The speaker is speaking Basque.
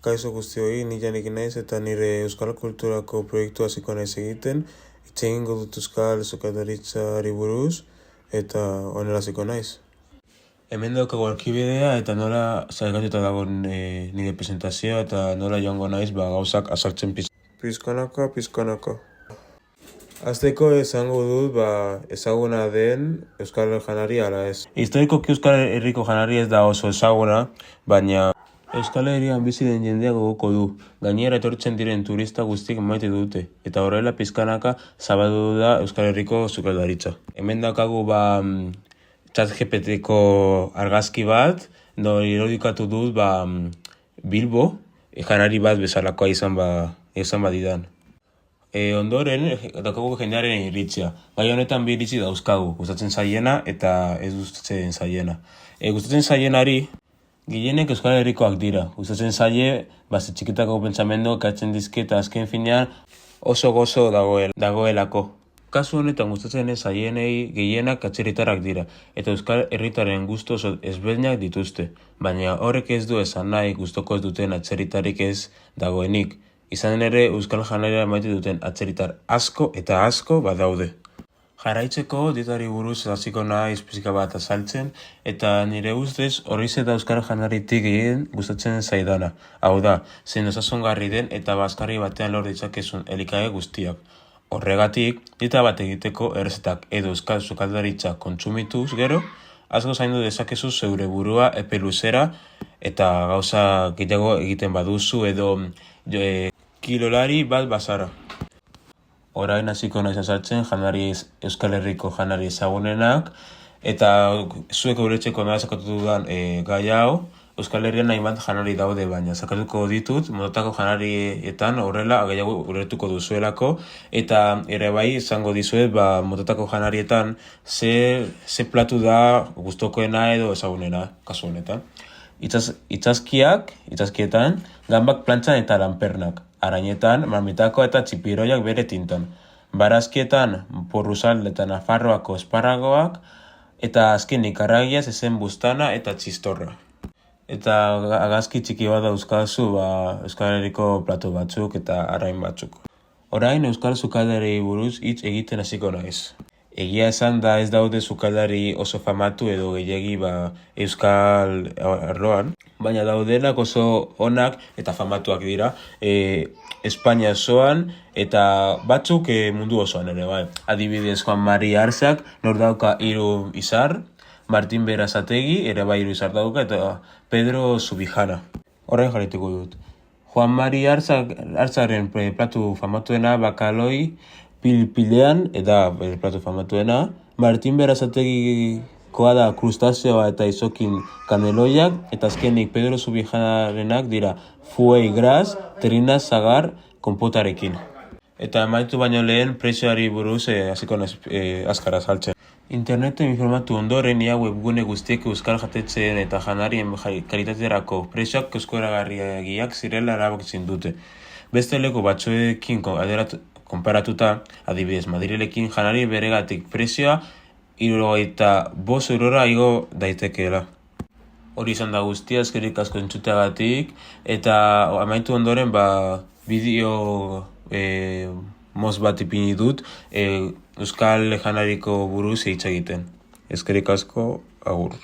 Kaixo guztioi, ni Janik naiz eta nire euskal kulturako proiektu hasiko naiz egiten. Hitz egingo dut euskal sukaldaritzari buruz eta honela hasiko naiz. Hemen daukagu arkibidea eta nola zailgatuta dago nire presentazioa eta nola joango naiz gauzak azaltzen pizkanaka. Azteko esango dut ezaguna den euskal janari ala ez. Historikoki euskal herriko janari ez da oso ezaguna, baina Euskal Herrian bizi den jendeak gogoko du, gainera etortzen diren turista guztiek maite dute, eta horrela pizkanaka zabaldu da Euskal Herriko sukaldaritza. Hemen daukagu ChatGPT-ko argazki bat, irudikatu dut Bilbo, janari bat bezalakoa izan badidan. Ondoren, daukagu jendearen iritzia. Gai honetan bi iritzi dauzkagu, gustatzen zaiena eta ez gustatzen zaiena. Gustatzen zaienari, gehienek Euskal Herrikoak dira. Gustatzen zaie, txikitako pentsamendu katzen dizketa azken finean oso gozo dagoelako. Kasu honetan gustatzen ez zaienei gehienak atzerritarrak dira, eta Euskal Herritaren gustu oso ezberdinak dituzte. Baina horrek ez du esan nahi gustoko ez duten atzerritarik ez dagoenik. Izan ere, Euskal janaria maite duten atzerritar asko eta asko badaude. Jarraitzeko dietari buruz hasiko naiz pixka bat azaltzen, eta nire ustez hori da euskal janaritik gehien gustatzen zaidana. Hau da, zein osasungarri den eta bazkarri batean lor ditzakezun elikagai guztiak. Horregatik, dieta bat egiteko errezetak edo euskal sukaldaritza kontsumituz gero, asko zaindu dezakezu zeure burua epe luzera eta gauza gehiago egiten baduzu edo kilolari bat bazara. Orain hasiko naiz azaltzen Euskal Herriko janari ezagunenak, eta zuek ulertzeko nola sakatu dudan gai hau, Euskal Herrian hainbat janari daude, baina sakatuko ditut mototako janarietan horrela gehiago ulertuko duzuelako, eta ere bai izango dizuet mototako janarietan ze platu da gustokoena edo ezagunena kasu honetan. Itsaskietan, gambak plantzan eta lanpernak. Arainetan, marmitako eta txipiroiak bere tintan. Barazkietan, porruzal eta nafarroako esparragoak, eta azkenik arragia zezen bustana eta txistorra. Eta agazki txiki bat dauzkazu Euskal Herriko platu batzuk eta arrain batzuk. Orain euskal sukaldari buruz hitz egiten hasiko naiz. Egia esan da ez daude sukaldari oso famatu edo gehiegi euskal arloan, baina daudenak oso onak eta famatuak dira Espainia osoan eta batzuk mundu osoan ere bai. Adibidez Juan Mari Arzak nor dauka 3 izar, Martin Berazategi ere bai 3 izar dauka eta Pedro Subijana. Horren jarrituko dut. Juan Mari Arzaren platu famatuena bakaloi pilpilean eta platu famatuena. Martin Berazategikoa da krustazioa eta izokin kaneloiak, eta azkenik Pedro Subijanarenak dira fuei gras, terrina zagar, konpotarekin. Eta amaitu baino lehen prezioari buruz hasiko naiz azkar azaltzen. Interneten informatu ondoren ia webgune guztiek euskal jatetzen eta janarien kalitaterako prezioak eskuragarriak zirela erabakitzen dute. Beste leku batzuekin konparatuta, adibidez Madrilekin janari beregatik prezioa 75 eurora igo daitekeela. Hori izan da guztia, eskerrik asko entzuteagatik, eta amaitu ondoren bideo moz bat ipini dut euskal janariko buruz hitz egiten. Eskerrik asko, agur.